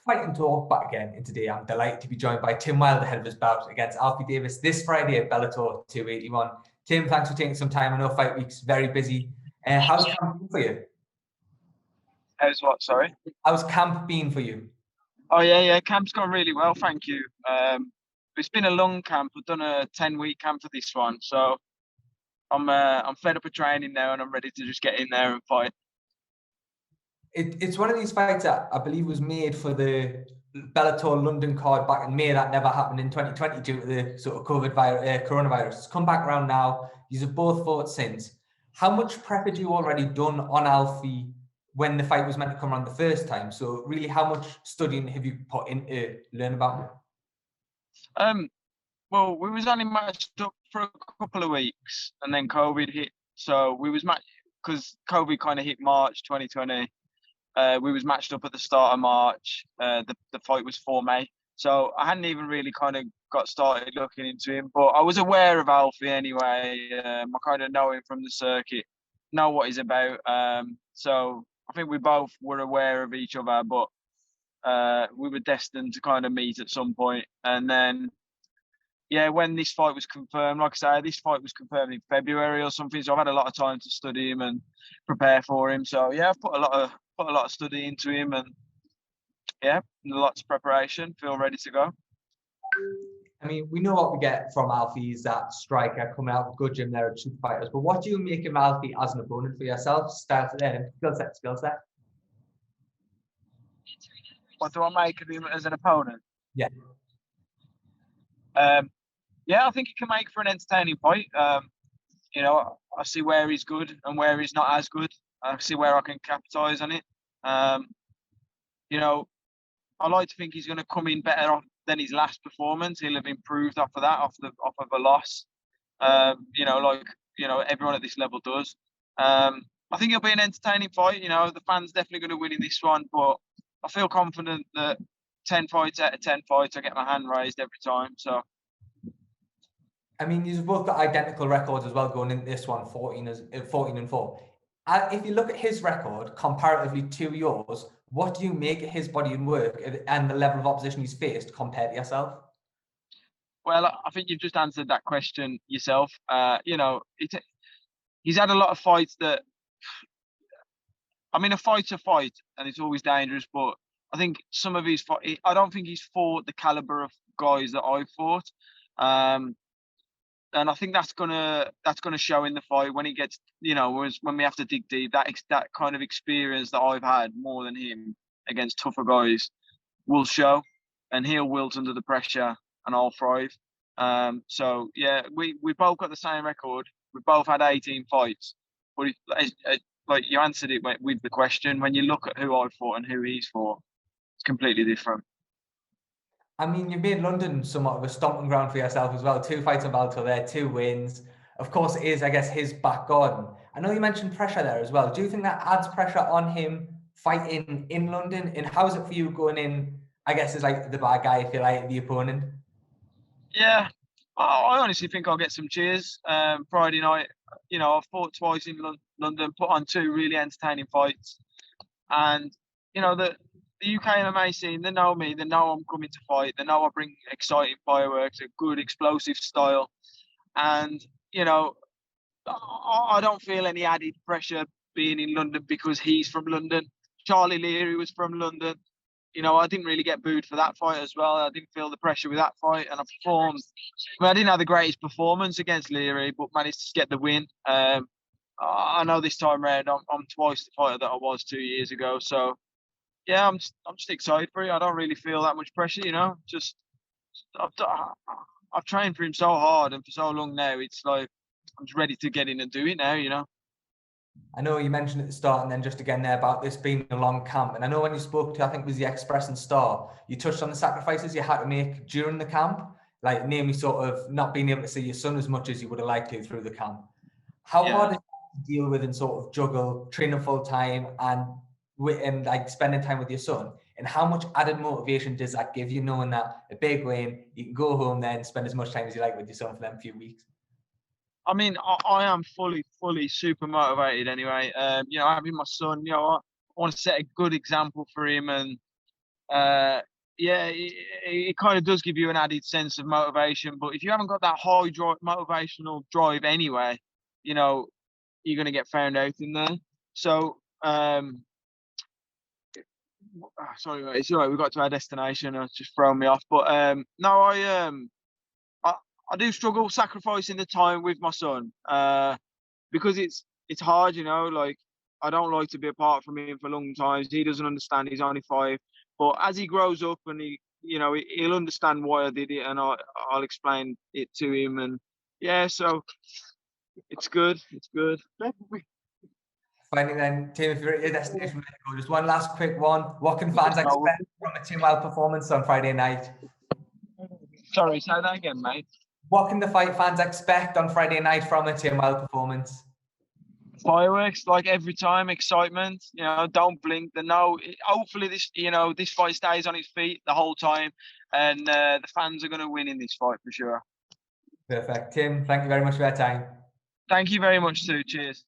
Fighting talk back again, and today I'm delighted to be joined by Tim Wilde ahead of his bout against Alfie Davis this Friday at Bellator 281. Tim, thanks for taking some time. I know fight week's very busy. How's camp been for you? How's what, sorry? How's camp been for you? Oh, yeah, camp's gone really well, thank you. It's been a long camp. I've done a 10-week camp for this one, so I'm fed up with training now and I'm ready to just get in there and fight. It's one of these fights that I believe was made for the Bellator London card back in May that never happened in 2020 due to the sort of coronavirus. It's come back around now. You've both fought since. How much prep had you already done on Alfie when the fight was meant to come around the first time? So really, how much studying have you put in to learn about him? Well, we was only matched up for a couple of weeks and then COVID hit. So we was matched because COVID kind of hit March 2020. We was matched up at the start of March. The fight was for May. So I hadn't even really kind of got started looking into him, but I was aware of Alfie anyway. I kind of know him from the circuit, know what he's about. So I think we both were aware of each other, but we were destined to kind of meet at some point. And then, yeah, when this fight was confirmed, like I say, this fight was confirmed in February or something. So I've had a lot of time to study him and prepare for him. So yeah, I've put a lot of study into him, and yeah, lots of preparation. Feel ready to go. I mean, we know what we get from Alfie is that striker coming out of good gym there at two fighters. But what do you make of Alfie as an opponent for yourself? Skill set. What do I make of him as an opponent? Yeah. Yeah, I think he can make for an entertaining fight. You know, I see where he's good and where he's not as good. I see where I can capitalise on it. You know, I like to think he's going to come in better than his last performance. He'll have improved off of that, off of a loss. You know, like everyone at this level does. I think it'll be an entertaining fight. You know, the fans definitely going to win in this one, but I feel confident that 10 fights out of 10 fights, I get my hand raised every time. So. I mean, you've both got identical records as well going into this one, 14-4. If you look at his record comparatively to yours, what do you make of his body and work and the level of opposition he's faced compared to yourself? Well, I think you've just answered that question yourself. You know, he's had a lot of fights that, I mean, a fight's a fight and it's always dangerous, but I think some of his fights, I don't think he's fought the caliber of guys that I've fought. And I think that's gonna show in the fight when he gets, you know, when we have to dig deep. That kind of experience that I've had more than him against tougher guys will show, and he'll wilt under the pressure, and I'll thrive. So yeah, we both got the same record. We both had 18 fights, but like you answered it with the question. When you look at who I fought and who he's fought, it's completely different. I mean, you've made London somewhat of a stomping ground for yourself as well. 2 fights on Bellator there, 2 wins. Of course, it is, I guess, his back garden. I know you mentioned pressure there as well. Do you think that adds pressure on him fighting in London? And how is it for you going in, I guess, as like the bad guy, if you like, the opponent? Yeah, I honestly think I'll get some cheers. Friday night, you know, I've fought twice in London, put on 2 really entertaining fights. And, you know, the UK MMA scene, they know me, they know I'm coming to fight, they know I bring exciting fireworks, a good explosive style. And, you know, I don't feel any added pressure being in London because he's from London. Charlie Leary was from London. You know, I didn't really get booed for that fight as well. I didn't feel the pressure with that fight, and I performed. I mean, I didn't have the greatest performance against Leary, but managed to get the win. I know this time around I'm twice the fighter that I was 2 years ago. So, yeah, I'm just excited for it. I don't really feel that much pressure, you know. Just I've trained for him so hard and for so long now. It's like I'm just ready to get in and do it now, you know. I know you mentioned at the start and then just again there about this being a long camp. And I know when you spoke to, I think it was the Express and Star, you touched on the sacrifices you had to make during the camp, like namely sort of not being able to see your son as much as you would have liked to through the camp. How hard is it to deal with and sort of juggle training full time and like spending time with your son? And how much added motivation does that give you, knowing that a big win, you can go home then and spend as much time as you like with your son for them few weeks? I mean, I am fully super motivated anyway. You know, having my son, you know, want to set a good example for him, and yeah, it kind of does give you an added sense of motivation. But if you haven't got that high motivational drive anyway, you know, you're going to get found out in there. So, sorry, mate, it's all right. We got to our destination. It's just thrown me off. But no, I do struggle sacrificing the time with my son because it's hard, you know. Like, I don't like to be apart from him for long times. He doesn't understand. He's only 5. But as he grows up and he'll understand why I did it, and I'll explain it to him. And yeah, so it's good. It's good. Finally then, Tim, if you're at your destination, just one last quick one. What can fans expect from a Tim Wilde performance on Friday night? Sorry, say that again, mate. What can the fight fans expect on Friday night from a Tim Wilde performance? Fireworks, like every time, excitement. You know, don't blink. Hopefully this fight stays on its feet the whole time, and the fans are going to win in this fight for sure. Perfect, Tim. Thank you very much for your time. Thank you very much too. Cheers.